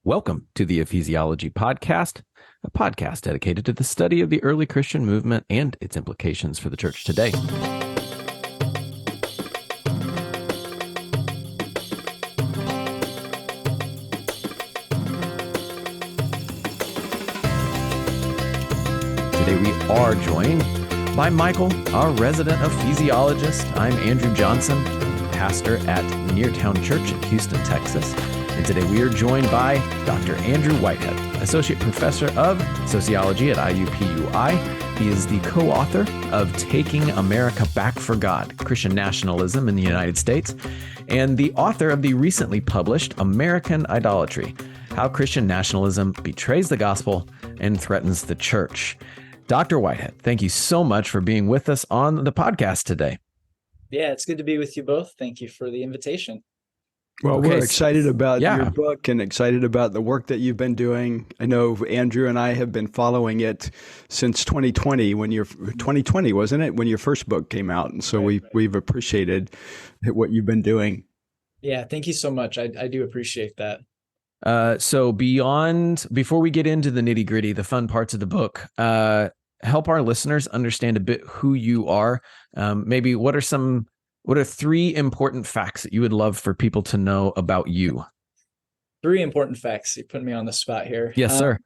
Welcome to the Ephesiology Podcast, a podcast dedicated to the study of the early Christian movement and its implications for the church today. Today we are joined by Michael, our resident ecclesiologist. I'm Andrew Johnson, pastor at Neartown Church in Houston, Texas. And today we are joined by Dr. Andrew Whitehead, Associate Professor of Sociology at IUPUI. He is the co-author of Taking America Back for God, Christian Nationalism in the United States, and the author of the recently published American Idolatry, How Christian Nationalism Betrays the Gospel and Threatens the Church. Dr. Whitehead, thank you so much for being with us on the podcast today. Yeah, it's good to be with you both. Thank you for the invitation. Well, we're excited about your book and excited about the work that you've been doing. I know Andrew and I have been following it since 2020, 2020, wasn't it, when your first book came out? And so we've appreciated what you've been doing. Yeah, thank you so much. I do appreciate that. So before we get into the nitty gritty, the fun parts of the book, help our listeners understand a bit who you are. Maybe what are three important facts that you would love for people to know about you? Three important facts. You're putting me on the spot here. Yes, sir.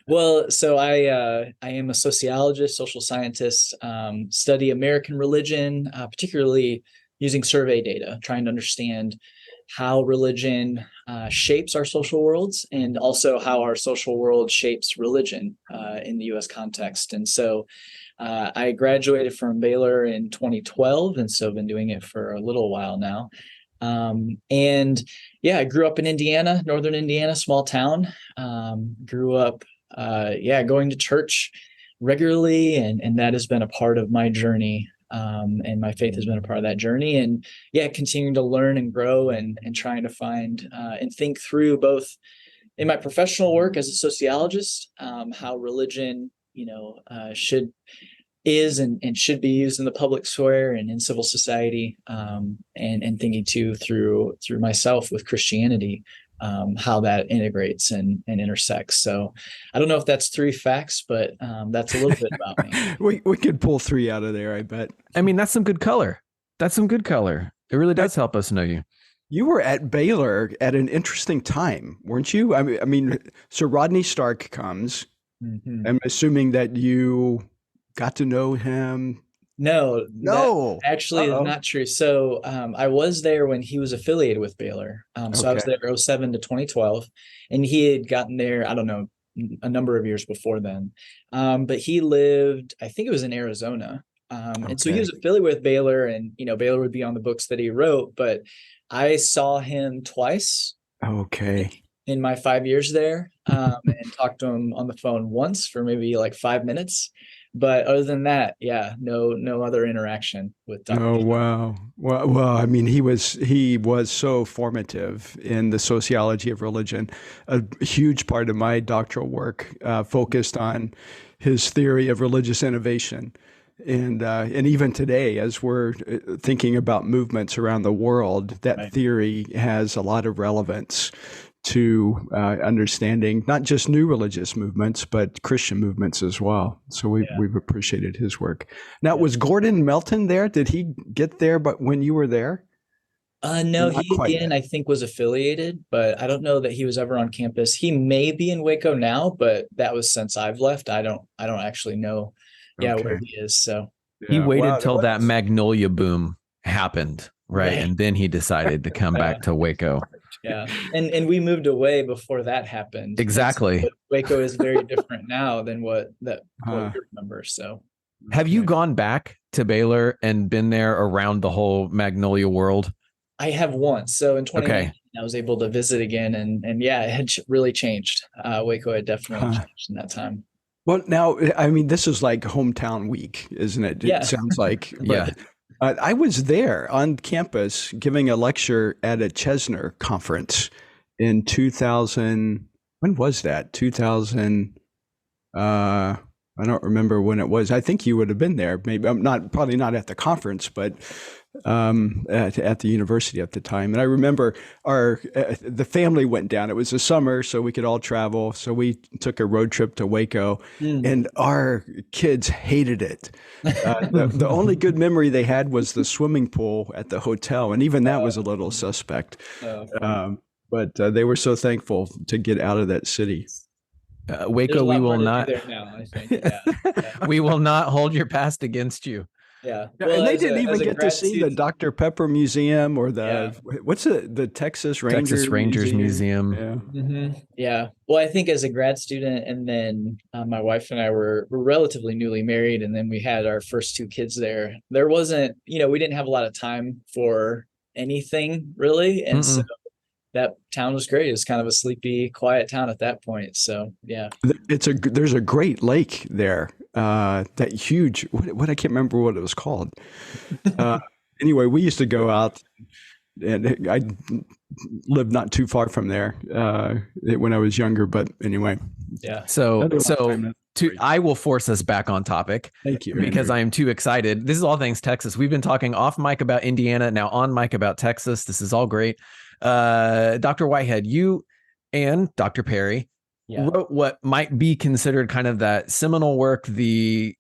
Well, so I am a sociologist, social scientist, study American religion, particularly using survey data, trying to understand how religion shapes our social worlds and also how our social world shapes religion in the U.S. context. And so I graduated from Baylor in 2012, and so I've been doing it for a little while now. I grew up in Indiana, northern Indiana, small town. Grew up, going to church regularly, and that has been a part of my journey. And my faith has been a part of that journey. And continuing to learn and grow and trying to find and think through both in my professional work as a sociologist, how religion should be used in the public square and in civil society, and thinking too through myself with Christianity, how that integrates and intersects. So I don't know if that's three facts, but that's a little bit about me. We could pull three out of there, I bet. I mean, that's some good color. It really does help us know you. You were at Baylor at an interesting time, weren't you? I mean, so Rodney Stark comes. Mm-hmm. I'm assuming that you got to know him. No, actually not true. So I was there when he was affiliated with Baylor. So I was there 2007 to 2012, and he had gotten there, I don't know, a number of years before then. But he lived, I think it was in Arizona. And so he was affiliated with Baylor, and Baylor would be on the books that he wrote. But I saw him twice. Okay. In my 5 years there, and talked to him on the phone once for maybe like 5 minutes. But other than that, no other interaction with Dr. Oh, wow. Well, I mean, he was so formative in the sociology of religion. A huge part of my doctoral work focused on his theory of religious innovation. And even today, as we're thinking about movements around the world, that theory has a lot of relevance to understanding not just new religious movements, but Christian movements as well. So we've appreciated his work. Now, was Gordon Melton there? Did he get there but when you were there? No, he again, I think, was affiliated, but I don't know that he was ever on campus. He may be in Waco now, but that was since I've left. I don't actually know where he is. So he waited till that Magnolia boom happened, right? And then he decided to come back to Waco. Yeah. And we moved away before that happened. Exactly. So Waco is very different now than what you remember. So have you gone back to Baylor and been there around the whole Magnolia world? I have once. So in 2019, I was able to visit again, and it had really changed. Waco had definitely changed in that time. Well, now, I mean, this is like hometown week, isn't it? It sounds like. But, I was there on campus giving a lecture at a Chesner conference in 2000. When was that? 2000. I don't remember when it was. I think you would have been there. Maybe probably not at the conference, but at the university at the time. And I remember the family went down. It was the summer, so we could all travel. So we took a road trip to Waco, and our kids hated it. The only good memory they had was the swimming pool at the hotel, and even that was a little suspect. But they were so thankful to get out of that city. Waco, we will not. There now, I think. Yeah. We will not hold your past against you. Yeah. Well, and they didn't even get to see the Dr. Pepper Museum or what's the Texas Rangers Museum. Yeah. Mm-hmm. Yeah. Well, I think as a grad student, and then my wife and I were relatively newly married, and then we had our first two kids there. There wasn't, we didn't have a lot of time for anything really. And so that town was great. It's kind of a sleepy, quiet town at that point. So yeah. There's a great lake there. That huge, what I can't remember what it was called. Anyway, we used to go out, and I lived not too far from there when I was younger. But anyway, yeah. So I will force us back on topic. Thank you, because Andrew. I am too excited. This is all things Texas. We've been talking off mic about Indiana, now on mic about Texas. This is all great. Dr. Whitehead, you and Dr. Perry wrote what might be considered kind of that seminal work, the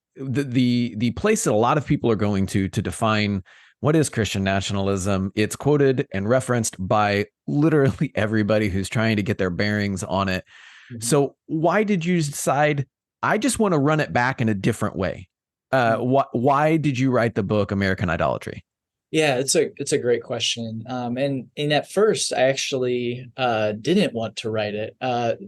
place that a lot of people are going to define what is Christian nationalism. It's quoted and referenced by literally everybody who's trying to get their bearings on it. Mm-hmm. So why did you decide, I just want to run it back in a different way? Why did you write the book American Idolatry? Yeah, it's a great question. And at first, I actually didn't want to write it.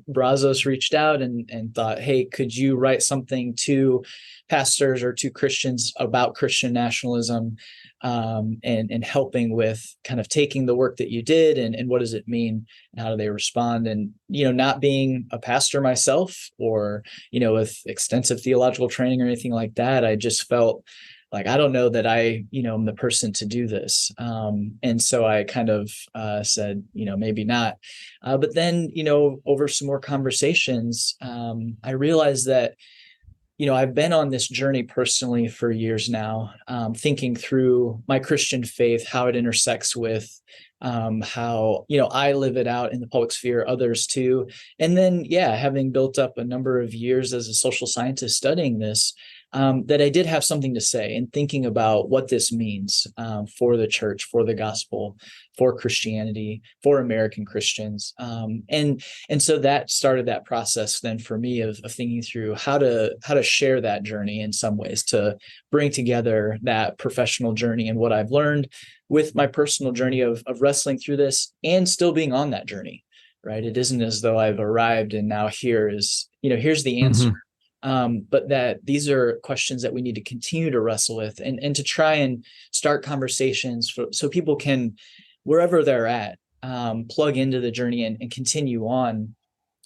Brazos reached out and thought, hey, could you write something to pastors or to Christians about Christian nationalism, and helping with kind of taking the work that you did and what does it mean and how do they respond? And, not being a pastor myself or, with extensive theological training or anything like that, I just felt like, I don't know that I, am the person to do this. And so I kind of said, maybe not. But then, over some more conversations, I realized that, I've been on this journey personally for years now, thinking through my Christian faith, how it intersects with how, I live it out in the public sphere, others too. And then, having built up a number of years as a social scientist studying this, that I did have something to say and thinking about what this means for the church, for the gospel, for Christianity, for American Christians. And so that started that process then for me of thinking through how to share that journey in some ways, to bring together that professional journey and what I've learned with my personal journey of wrestling through this and still being on that journey, right? It isn't as though I've arrived and now here's the answer. Mm-hmm. But that these are questions that we need to continue to wrestle with and to try and start conversations so people can, wherever they're at, plug into the journey and continue on.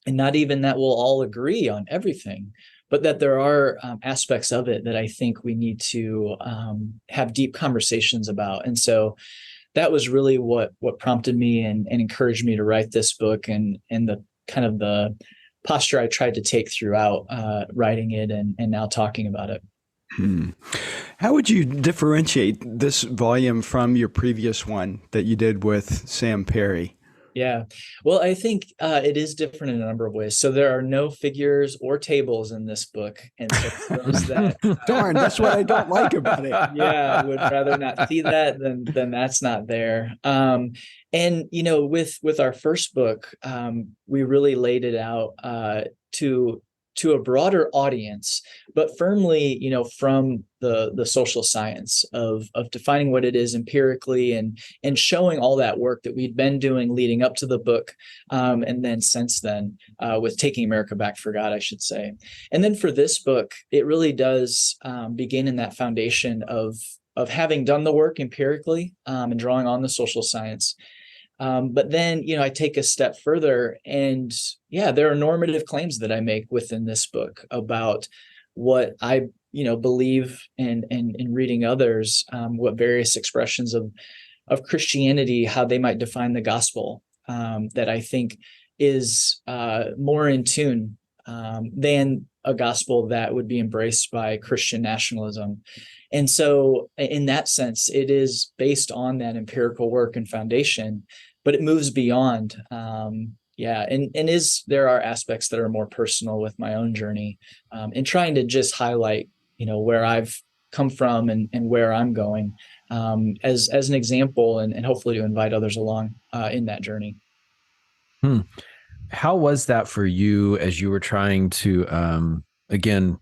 And not even that we'll all agree on everything, but that there are aspects of it that I think we need to have deep conversations about. And so that was really what prompted me and encouraged me to write this book and the kind of the posture I tried to take throughout writing it and now talking about it. How would you differentiate this volume from your previous one that you did with Sam Perry? Yeah, well, I think it is different in a number of ways. So there are no figures or tables in this book. And so for those that darn, that's what I don't like about it. Yeah, I would rather not see that than that's not there. And, with our first book, we really laid it out to a broader audience, but firmly, from the social science of defining what it is empirically and showing all that work that we'd been doing leading up to the book. And then since then, with Taking America Back for God, I should say. And then for this book, it really does begin in that foundation of having done the work empirically and drawing on the social science. But then, I take a step further and there are normative claims that I make within this book about what I, believe and in reading others, what various expressions of Christianity, how they might define the gospel, that I think is more in tune than a gospel that would be embraced by Christian nationalism. And so in that sense, it is based on that empirical work and foundation, but it moves beyond. There are aspects that are more personal with my own journey, and trying to just highlight, where I've come from and where I'm going, as an example, and hopefully to invite others along in that journey. How was that for you as you were trying to, again,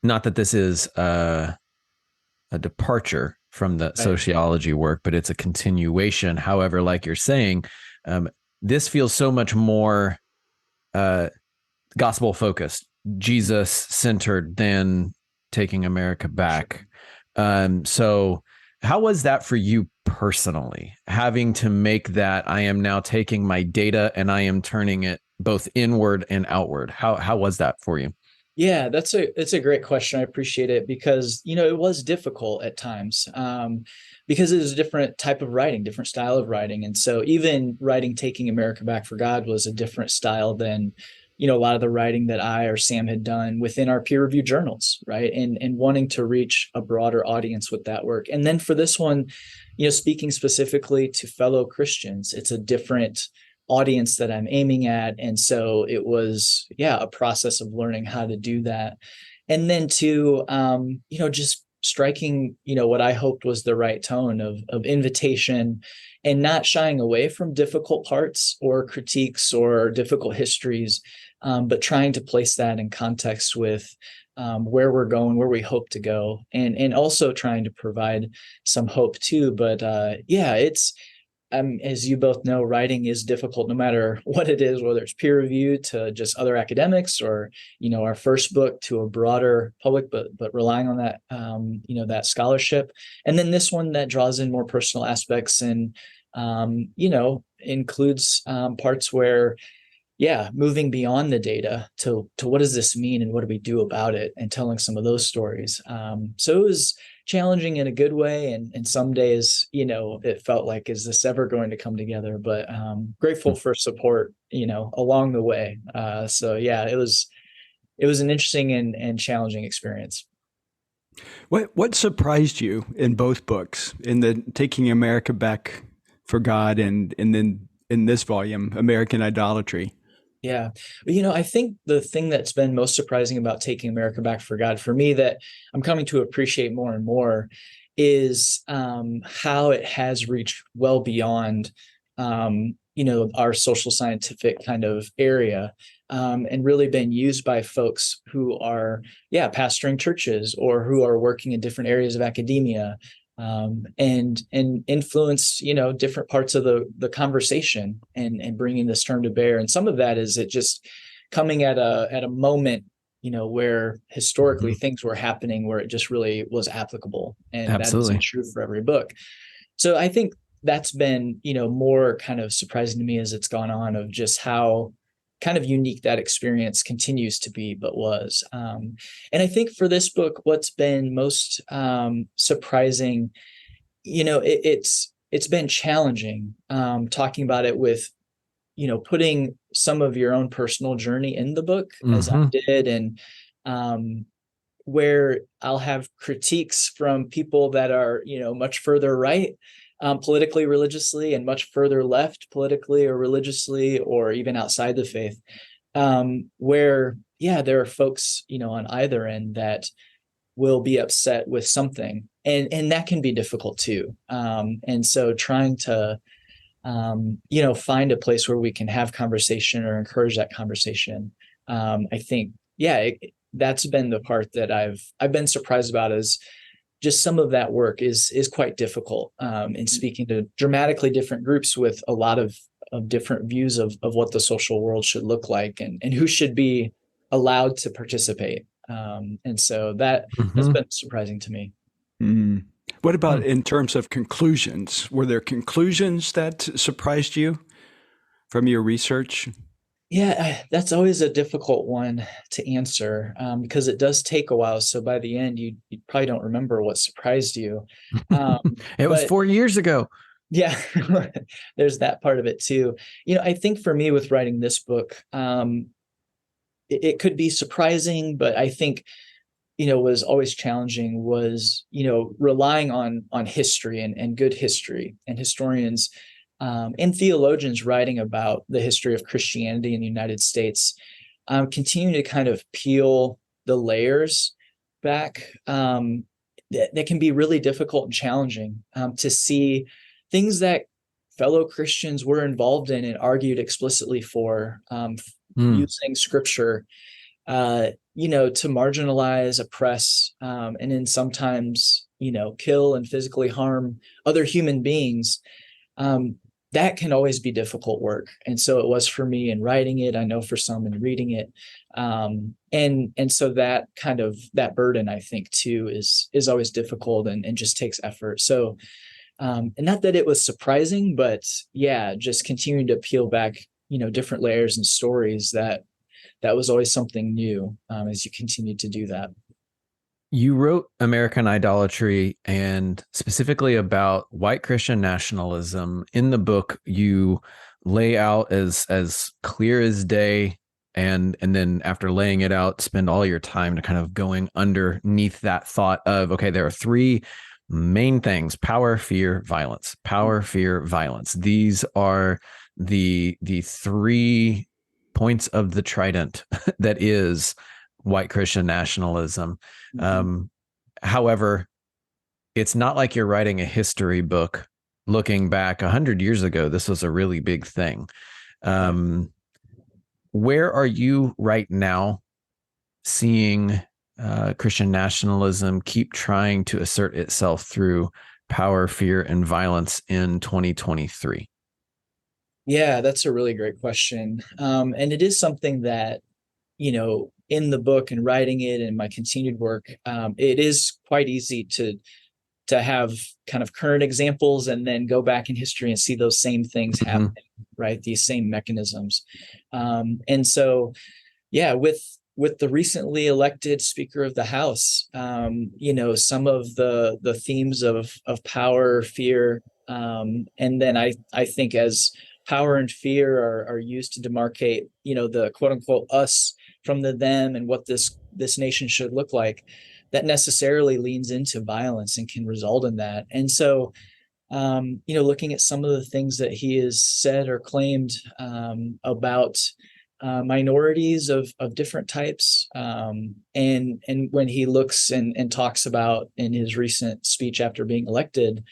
not that this is a departure from the sociology work, but it's a continuation. However, like you're saying, this feels so much more gospel focused, Jesus centered than Taking America Back. So how was that for you personally, having to make that? I am now taking my data and I am turning it both inward and outward. How was that for you? Yeah, it's a great question. I appreciate it because, it was difficult at times, because it was a different type of writing, different style of writing. And so even writing Taking America Back for God was a different style than, a lot of the writing that I or Sam had done within our peer reviewed journals, right? And wanting to reach a broader audience with that work. And then for this one, speaking specifically to fellow Christians, it's a different audience that I'm aiming at. And so it was, a process of learning how to do that. And then to, just striking, what I hoped was the right tone of invitation and not shying away from difficult parts or critiques or difficult histories, but trying to place that in context with where we're going, where we hope to go, and also trying to provide some hope too. But it's, as you both know, writing is difficult no matter what it is, whether it's peer reviewed to just other academics or, our first book to a broader public, but relying on that, that scholarship. And then this one that draws in more personal aspects and, includes parts where, moving beyond the data to what does this mean and what do we do about it, and telling some of those stories. So it was challenging in a good way. And some days, it felt like, is this ever going to come together? But grateful for support, along the way. It was an interesting and challenging experience. What surprised you in both books, in the Taking America Back for God and then in this volume, American Idolatry? Yeah. I think the thing that's been most surprising about Taking America Back for God for me, that I'm coming to appreciate more and more, is how it has reached well beyond, our social scientific kind of area, and really been used by folks who are, pastoring churches or who are working in different areas of academia, and influence, different parts of the conversation and bringing this term to bear. And some of that is it just coming at a moment, where historically things were happening where it just really was applicable. And Absolutely. That isn't true for every book. So I think that's been, more kind of surprising to me as it's gone on, of just how kind of unique that experience continues to be, but was. And I think for this book, what's been most surprising, it's been challenging, talking about it with, putting some of your own personal journey in the book, as I did, and where I'll have critiques from people that are, much further right, politically, religiously, and much further left politically or religiously, or even outside the faith, where, there are folks, on either end that will be upset with something. And that can be difficult too. And so trying to, find a place where we can have conversation or encourage that conversation. I think, that's been the part that I've been surprised about, is just some of that work is quite difficult, in speaking to dramatically different groups with a lot of different views of what the social world should look like and who should be allowed to participate. And so that's been surprising to me. What about in terms of conclusions? Were there conclusions that surprised you from your research? Yeah, that's always a difficult one to answer, because it does take a while. So by the end, you probably don't remember what surprised you. It was 4 years ago. Yeah, there's that part of it too. I think for me with writing this book, it could be surprising, but I think, was always challenging was, relying on history and good history and historians and theologians writing about the history of Christianity in the United States, continue to kind of peel the layers back. That can be really difficult and challenging to see things that fellow Christians were involved in and argued explicitly for, using scripture, to marginalize, oppress, and then sometimes, kill and physically harm other human beings. That can always be difficult work. And so it was for me in writing it. I know for some in reading it. And so that burden, I think, too, is always difficult and just takes effort. So, and not that it was surprising, but just continuing to peel back, different layers and stories, that was always something new as you continue to do that. You wrote American Idolatry and specifically about white Christian nationalism. In the book, you lay out as clear as day, and then after laying it out, spend all your time to kind of going underneath that thought of, okay, there are three main things: power, fear, violence. Power, fear, violence. These are the three points of the trident that is white Christian nationalism. However, it's not like you're writing a history book looking back 100 years ago. This was a really big thing. Where are you right now seeing Christian nationalism keep trying to assert itself through power, fear, and violence in 2023? Yeah, that's a really great question. And it is something that, in the book and writing it and my continued work, it is quite easy to have kind of current examples and then go back in history and see those same things happening, right? These same mechanisms. And so, with the recently elected Speaker of the House, some of the themes of power, fear, and then I think as power and fear are used to demarcate, the quote unquote us from the them and what this nation should look like, that necessarily leans into violence and can result in that. And so, looking at some of the things that he has said or claimed about minorities of different types, and when he looks and talks about in his recent speech after being elected,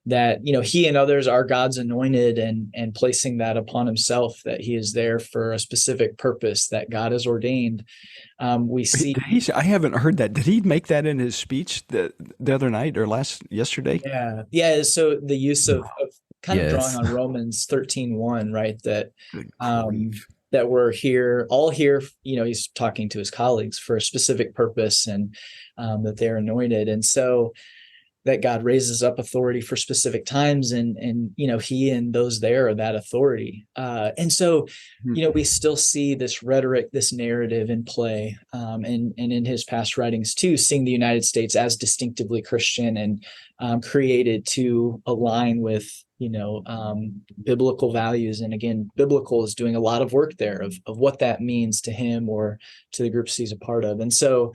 that, he and others are God's anointed, and placing that upon himself, that he is there for a specific purpose that God has ordained. We see. I haven't heard that. Did he make that in his speech the other night or yesterday? Yeah. So the use of kind of drawing on Romans 13:1, right? That that we're all here. He's talking to his colleagues for a specific purpose, and that they're anointed, and so that God raises up authority for specific times, and he and those there are that authority. And so, we still see this rhetoric, this narrative in play, and in his past writings too, seeing the United States as distinctively Christian and created to align with, biblical values. And again, biblical is doing a lot of work there of what that means to him or to the groups he's a part of. And so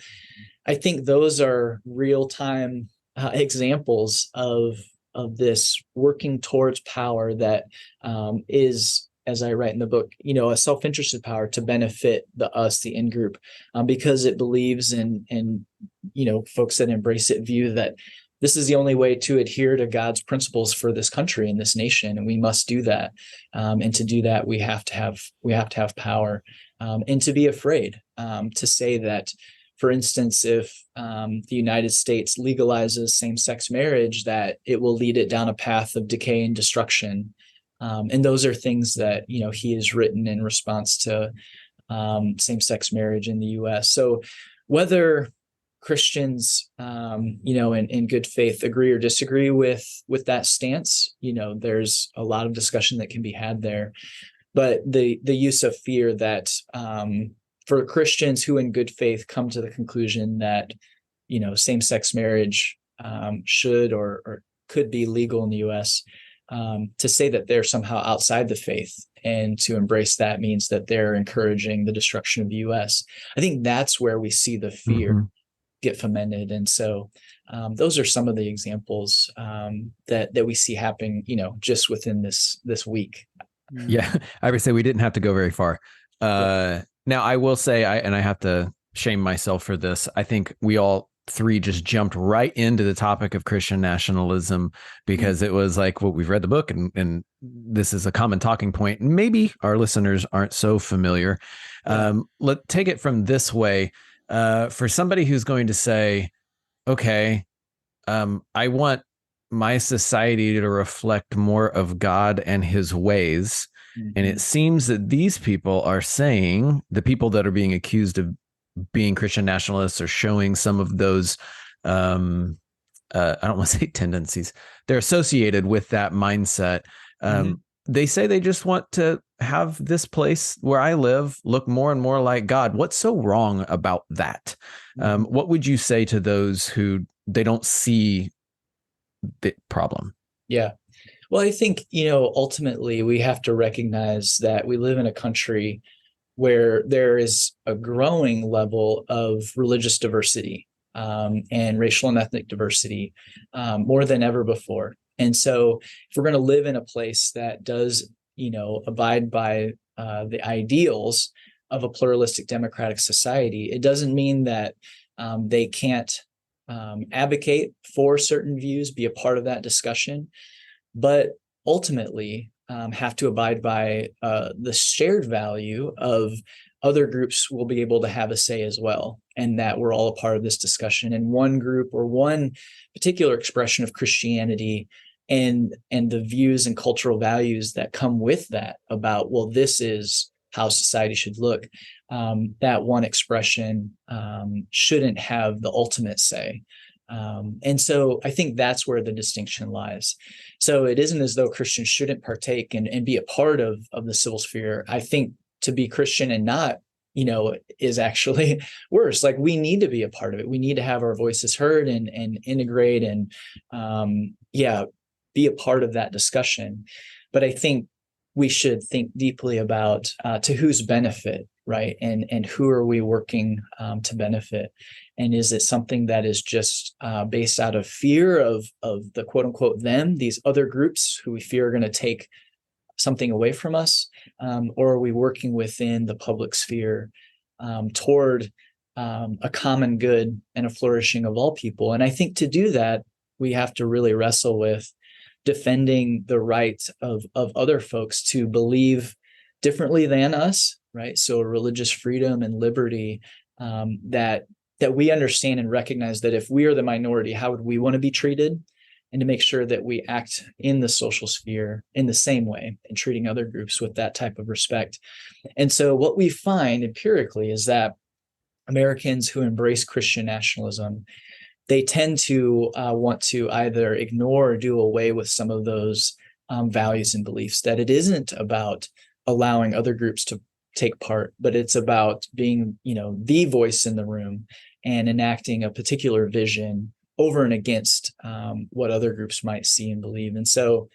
I think those are real-time examples of this working towards power that is, as I write in the book, a self-interested power to benefit the in-group, because it believes in folks that embrace it view that this is the only way to adhere to God's principles for this country and this nation, and we must do that. And to do that, we have to have power, and to be afraid to say that. For instance, if the United States legalizes same-sex marriage, that it will lead it down a path of decay and destruction. And those are things that, he has written in response to same-sex marriage in the U.S. So whether Christians, in good faith agree or disagree with that stance, there's a lot of discussion that can be had there. But the use of fear that for Christians who in good faith come to the conclusion that, same-sex marriage should or could be legal in the U.S., to say that they're somehow outside the faith and to embrace that means that they're encouraging the destruction of the U.S. I think that's where we see the fear get fomented. And so those are some of the examples that we see happening, just within this week. Yeah, I would say we didn't have to go very far. Now, I will say, I have to shame myself for this. I think we all three just jumped right into the topic of Christian nationalism because it was like, well, we've read the book and this is a common talking point. Maybe our listeners aren't so familiar. Let's take it from this way. For somebody who's going to say, okay, I want my society to reflect more of God and his ways. And it seems that these people are saying, the people that are being accused of being Christian nationalists are showing some of those, I don't want to say tendencies, they're associated with that mindset. They say they just want to have this place where I live look more and more like God. What's so wrong about that? What would you say to those who they don't see the problem? Yeah. Well, I think, ultimately we have to recognize that we live in a country where there is a growing level of religious diversity and racial and ethnic diversity more than ever before. And so if we're going to live in a place that does, abide by the ideals of a pluralistic democratic society, it doesn't mean that they can't advocate for certain views, be a part of that discussion, but ultimately have to abide by the shared value of other groups will be able to have a say as well, and that we're all a part of this discussion. And one group or one particular expression of Christianity and the views and cultural values that come with that about, well, this is how society should look, that one expression shouldn't have the ultimate say. And so I think that's where the distinction lies. So it isn't as though Christians shouldn't partake and be a part of the civil sphere. I think to be Christian and not, is actually worse. Like, we need to be a part of it. We need to have our voices heard and integrate and, be a part of that discussion. But I think we should think deeply about to whose benefit, right? And who are we working to benefit? And is it something that is just based out of fear of the quote unquote them, these other groups who we fear are going to take something away from us? Or are we working within the public sphere toward a common good and a flourishing of all people? And I think to do that, we have to really wrestle with defending the right of other folks to believe differently than us, right? So religious freedom and liberty, that we understand and recognize that if we are the minority, how would we want to be treated? And to make sure that we act in the social sphere in the same way and treating other groups with that type of respect. And so what we find empirically is that Americans who embrace Christian nationalism, they tend to want to either ignore or do away with some of those values and beliefs, that it isn't about allowing other groups to take part, but it's about being, the voice in the room and enacting a particular vision over and against what other groups might see and believe. And so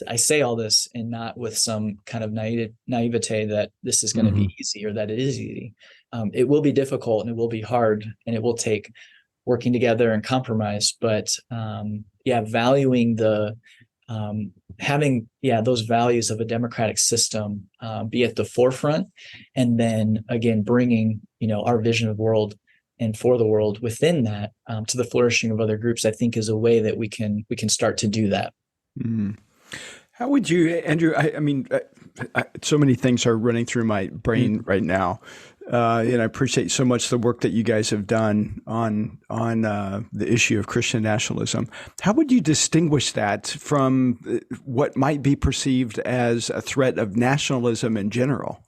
I say all this and not with some kind of naivete that this is going to be easy or that it is easy. It will be difficult and it will be hard and it will take working together and compromise, but valuing the having those values of a democratic system be at the forefront, and then again bringing our vision of the world and for the world within that to the flourishing of other groups, I think is a way that we can start to do that. How would you, Andrew? I mean, so many things are running through my brain right now. And I appreciate so much the work that you guys have done on the issue of Christian nationalism. How would you distinguish that from what might be perceived as a threat of nationalism in general?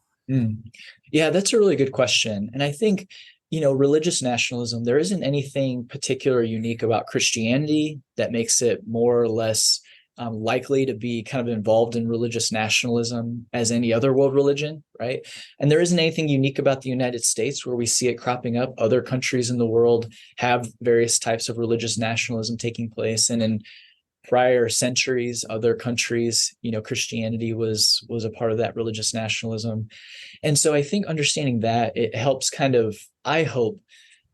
Yeah, that's a really good question. And I think, religious nationalism, there isn't anything particular unique about Christianity that makes it more or less likely to be kind of involved in religious nationalism as any other world religion, right? And there isn't anything unique about the United States where we see it cropping up. Other countries in the world have various types of religious nationalism taking place. And in prior centuries, other countries, Christianity was a part of that religious nationalism. And so I think understanding that, it helps kind of, I hope,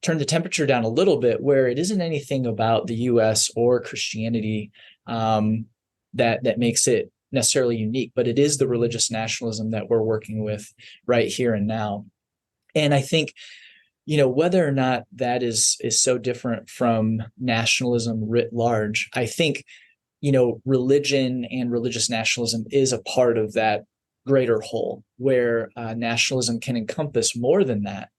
turn the temperature down a little bit, where it isn't anything about the US or Christianity that makes it necessarily unique, but it is the religious nationalism that we're working with right here and now. And I think, whether or not that is so different from nationalism writ large, I think, religion and religious nationalism is a part of that greater whole, where nationalism can encompass more than that.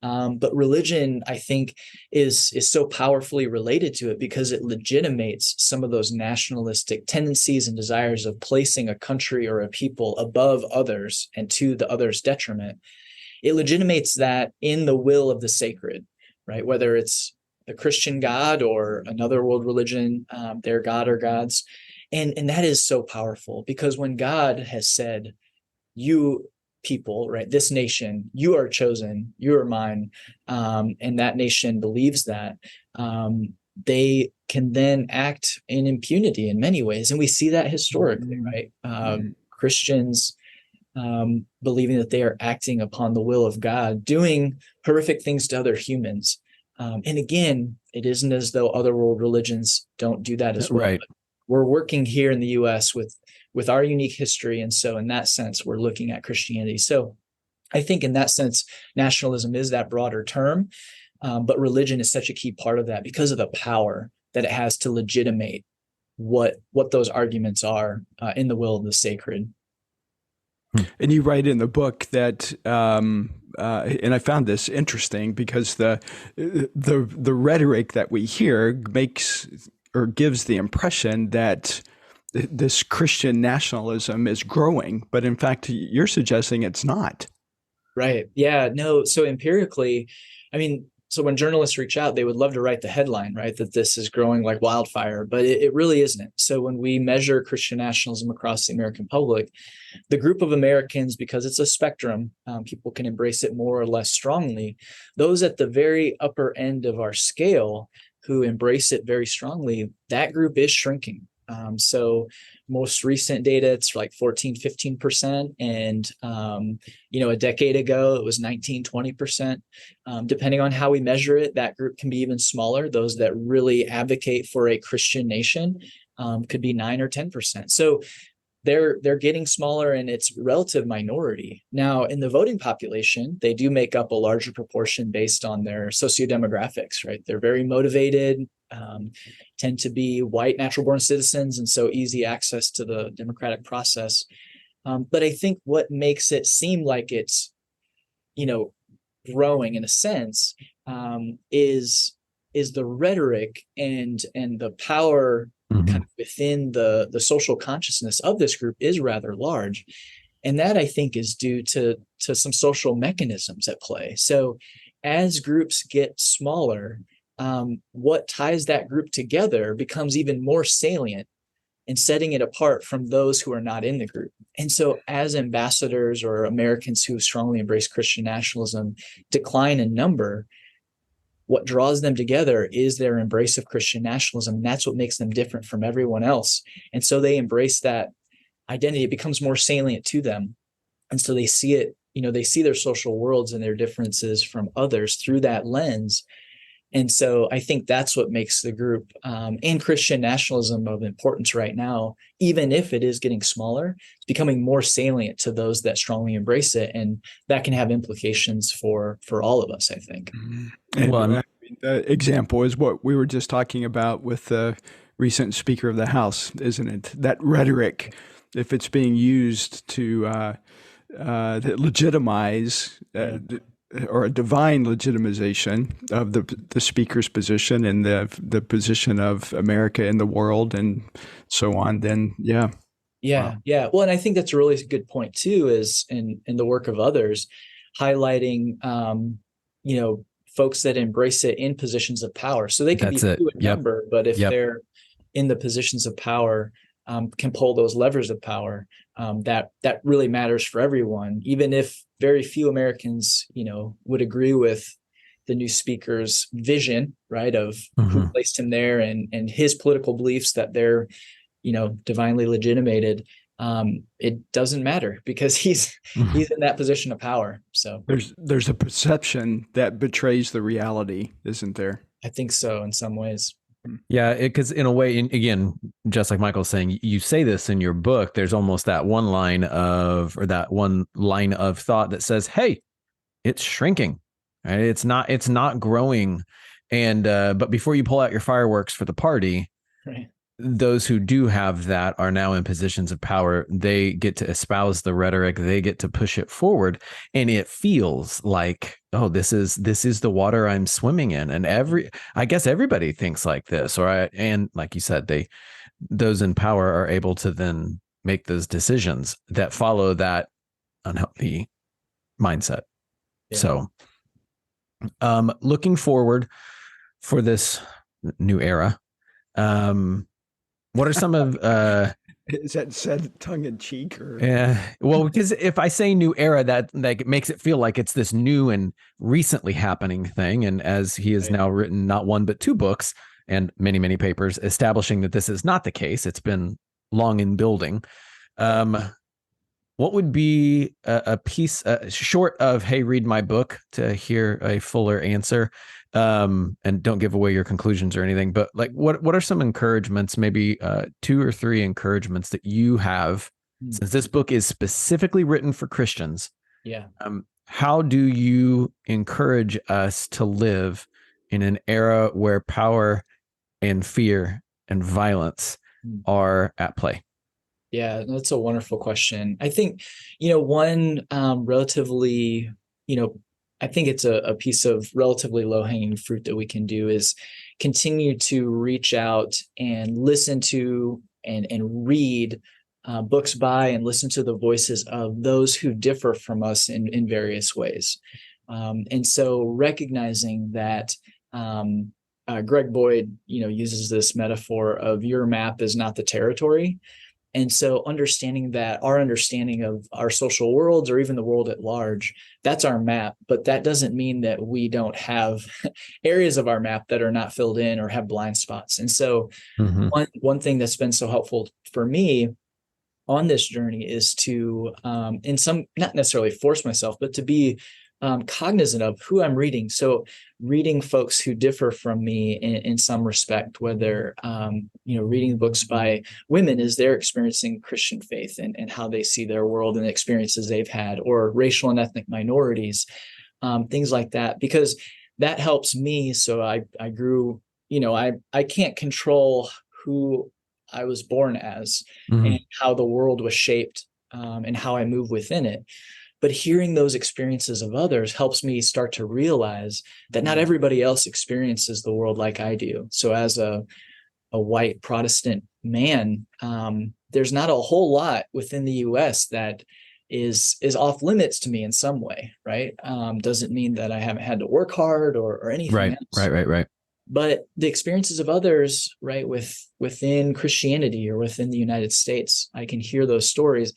But religion, I think, is so powerfully related to it because it legitimates some of those nationalistic tendencies and desires of placing a country or a people above others and to the other's detriment. It legitimates that in the will of the sacred, right? Whether it's the Christian God or another world religion, their God or gods. And that is so powerful, because when God has said, you people, right, this nation, you are chosen, you are mine, and that nation believes that, they can then act in impunity in many ways. And we see that historically, right? Christians believing that they are acting upon the will of God, doing horrific things to other humans. And again, it isn't as though other world religions don't do that as well. Right. We're working here in the US with our unique history. And so in that sense, we're looking at Christianity. So I think in that sense, nationalism is that broader term, but religion is such a key part of that because of the power that it has to legitimate what those arguments are in the will of the sacred. And you write in the book that, and I found this interesting because the rhetoric that we hear makes or gives the impression that this Christian nationalism is growing, but in fact, you're suggesting it's not. Right. Yeah. No. So empirically, so when journalists reach out, they would love to write the headline, right, that this is growing like wildfire, but it really isn't. So when we measure Christian nationalism across the American public, the group of Americans, because it's a spectrum, people can embrace it more or less strongly. Those at the very upper end of our scale who embrace it very strongly, that group is shrinking. So most recent data, it's like 14, 15%. And, a decade ago, it was 19, 20%. Depending on how we measure it, that group can be even smaller. Those that really advocate for a Christian nation could be 9 or 10%. So they're getting smaller, and it's relative minority. Now, in the voting population, they do make up a larger proportion based on their sociodemographics, right? They're very motivated, tend to be white natural-born citizens, and so easy access to the democratic process. But I think what makes it seem like it's, growing in a sense, is the rhetoric and the power kind of within the social consciousness of this group is rather large. And that, I think, is due to some social mechanisms at play. So as groups get smaller, what ties that group together becomes even more salient in setting it apart from those who are not in the group. And so as ambassadors or Americans who strongly embrace Christian nationalism decline in number, what draws them together is their embrace of Christian nationalism. And that's what makes them different from everyone else. And so they embrace that identity. It becomes more salient to them. And so they see it, they see their social worlds and their differences from others through that lens. And so I think that's what makes the group and Christian nationalism of importance right now, even if it is getting smaller, it's becoming more salient to those that strongly embrace it. And that can have implications for all of us, I think. And the example is what we were just talking about with the recent Speaker of the House, isn't it? That rhetoric, if it's being used to legitimize or a divine legitimization of the speaker's position and the position of America in the world and so on, then yeah. Wow. Yeah. Well, and I think that's a really good point too, is in the work of others, highlighting, folks that embrace it in positions of power. So they can be few in number, but if they're in the positions of power, can pull those levers of power, that really matters for everyone, even if very few Americans, would agree with, the new speaker's vision, right, of Mm-hmm. who placed him there and his political beliefs that they're, divinely legitimated, it doesn't matter because he's in that position of power. So There's a perception that betrays the reality, isn't there? I think so in some ways. Yeah, because in a way, again, just like Michael's saying, you say this in your book. There's almost that one line of thought that says, "Hey, it's shrinking, right? It's not growing." And but before you pull out your fireworks for the party, Right. those who do have that are now in positions of power. They get to espouse the rhetoric. They get to push it forward, and it feels like, oh, this is the water I'm swimming in. And I guess everybody thinks like this, and like you said, those in power are able to then make those decisions that follow that unhealthy mindset. Yeah. So, looking forward for this new era. What are some of Is that said tongue in cheek or? Yeah, well, because if I say new era, that like makes it feel like it's this new and recently happening thing. And as he has now written not one but 2 books and many, many papers establishing that this is not the case, it's been long in building. What would be a piece short of, hey, read my book to hear a fuller answer? And don't give away your conclusions or anything, but like, what are some encouragements, maybe 2 or 3 encouragements that you have, since this book is specifically written for Christians? Yeah. How do you encourage us to live in an era where power and fear and violence are at play? Yeah, that's a wonderful question. I think, one relatively, I think it's a piece of relatively low-hanging fruit that we can do is continue to reach out and listen to and read books by and listen to the voices of those who differ from us in various ways. And so recognizing that Greg Boyd, uses this metaphor of your map is not the territory. And so understanding that our understanding of our social worlds or even the world at large, that's our map. But that doesn't mean that we don't have areas of our map that are not filled in or have blind spots. And so one thing that's been so helpful for me on this journey is to, not necessarily force myself, but to be cognizant of who I'm reading. So reading folks who differ from me in some respect, whether, reading books by women as they're experiencing Christian faith and how they see their world and the experiences they've had, or racial and ethnic minorities, things like that, because that helps me. So I grew, I can't control who I was born as and how the world was shaped and how I move within it. But hearing those experiences of others helps me start to realize that not everybody else experiences the world like I do. So as a white Protestant man, there's not a whole lot within the U.S. that is off limits to me in some way, right? Doesn't mean that I haven't had to work hard or anything else. Right. But the experiences of others, right, within Christianity or within the United States, I can hear those stories.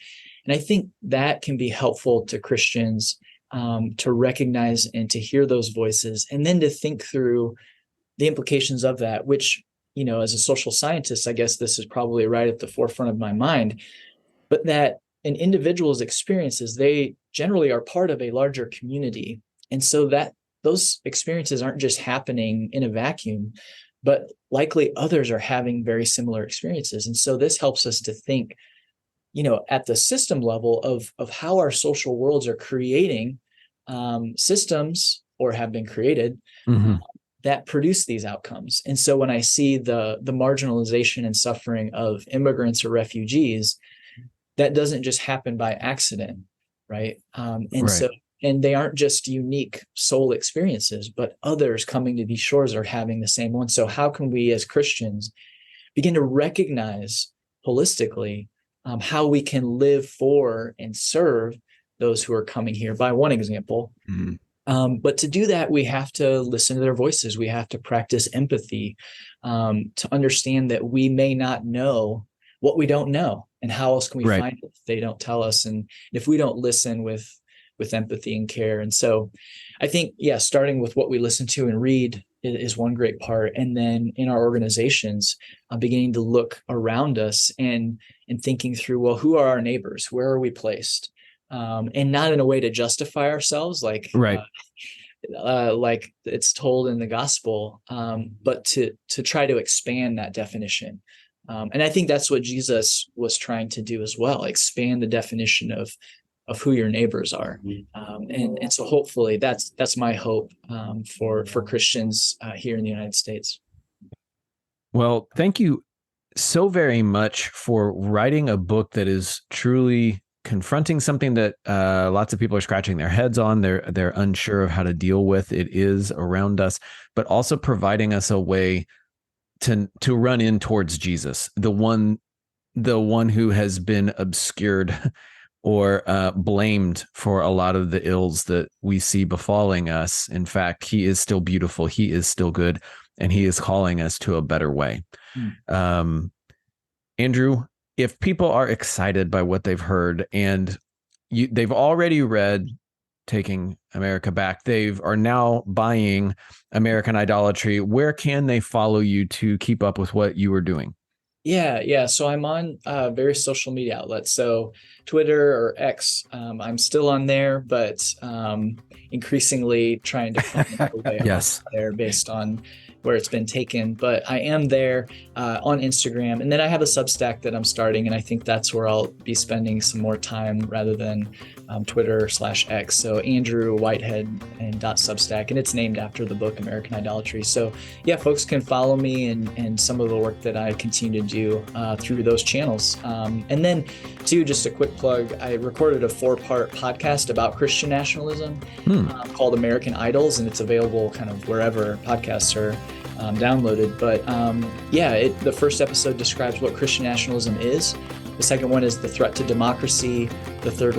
And I think that can be helpful to Christians to recognize and to hear those voices, and then to think through the implications of that, which, as a social scientist, I guess this is probably right at the forefront of my mind, but that an individual's experiences, they generally are part of a larger community. And so that those experiences aren't just happening in a vacuum, but likely others are having very similar experiences. And so this helps us to think, at the system level of how our social worlds are creating systems or have been created that produce these outcomes. And so when I see the marginalization and suffering of immigrants or refugees, that doesn't just happen by accident, right? And they aren't just unique soul experiences, but others coming to these shores are having the same one. So how can we as Christians begin to recognize holistically how we can live for and serve those who are coming here, by one example. But to do that, we have to listen to their voices. We have to practice empathy to understand that we may not know what we don't know. And how else can we find it if they don't tell us? And if we don't listen with with empathy and care. And so I think, starting with what we listen to and read is one great part. And then in our organizations, beginning to look around us and thinking through, well, who are our neighbors? Where are we placed? And not in a way to justify ourselves, like it's told in the gospel, but to try to expand that definition. And I think that's what Jesus was trying to do as well, expand the definition of who your neighbors are. And so hopefully that's my hope for Christians here in the United States. Well, thank you so very much for writing a book that is truly confronting something that lots of people are scratching their heads on. They're unsure of how to deal with. It is around us, but also providing us a way to run in towards Jesus, the one who has been obscured or blamed for a lot of the ills that we see befalling us. In fact, he is still beautiful. He is still good, and he is calling us to a better way. Andrew, if people are excited by what they've heard and they've already read Taking America Back, they are now buying American Idolatry, where can they follow you to keep up with what you are doing? Yeah. So I'm on various social media outlets. So Twitter or X, I'm still on there, but increasingly trying to find a way yes. there based on where it's been taken. But I am there on Instagram. And then I have a Substack that I'm starting, and I think that's where I'll be spending some more time rather than Twitter/X. So Andrew Whitehead and .substack, and it's named after the book American Idolatry. So yeah, folks can follow me and some of the work that I continue to do through those channels. And then too, just a quick plug, I recorded a 4-part podcast about Christian nationalism called American Idols, and it's available kind of wherever podcasts are downloaded. But the first episode describes what Christian nationalism is. The second one is the threat to democracy. The third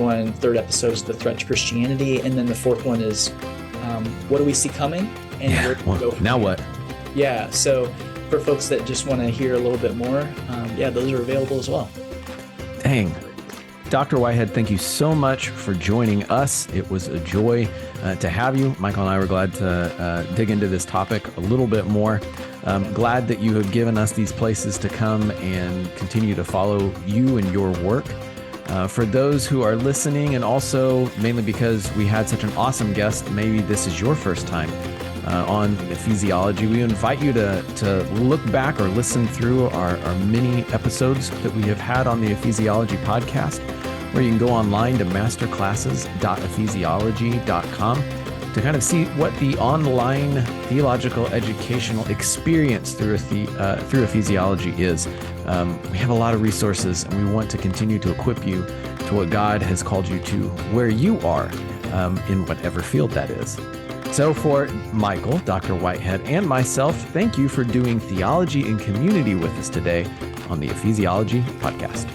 episode is the threat to Christianity. And then the fourth one is what do we see coming? And where do we go from now here? what? Yeah. So for folks that just want to hear a little bit more, those are available as well. Dang. Dr. Whitehead, thank you so much for joining us. It was a joy to have you. Michael and I were glad to dig into this topic a little bit more. Glad that you have given us these places to come and continue to follow you and your work. For those who are listening, and also mainly because we had such an awesome guest, maybe this is your first time on Ephesiology, we invite you to look back or listen through our mini episodes that we have had on the Ephesiology Podcast, where you can go online to masterclasses.ecclesiology.com to kind of see what the online theological educational experience through Ephesiology is. We have a lot of resources, and we want to continue to equip you to what God has called you to, where you are in whatever field that is. So for Michael, Dr. Whitehead, and myself, thank you for doing theology and community with us today on the Ephesiology Podcast.